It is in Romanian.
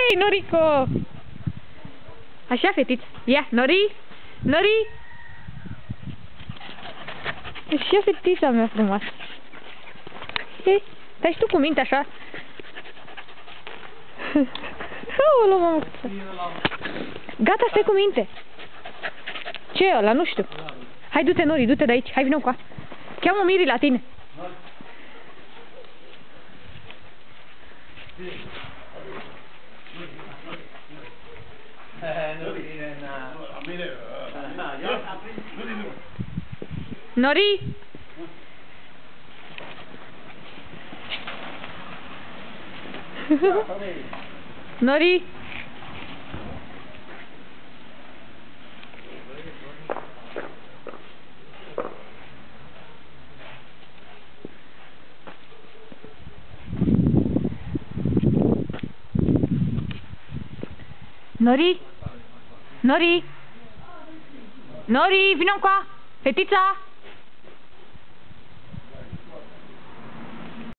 Ei, Norico! Așa, fetiță. Ia, Nori! Nori! Așa, fetița mea frumoasă. Ei, stai și tu cu minte așa. Aoleu, mamă. Gata, stai cu minte. Ce e ăla? Nu știu. Hai, du-te, Nori, du-te de aici. Hai, vină cu a. Cheamă Miri la tine. Nori! Nori! Nori! Nori! Nori, vină încoa! Fetița!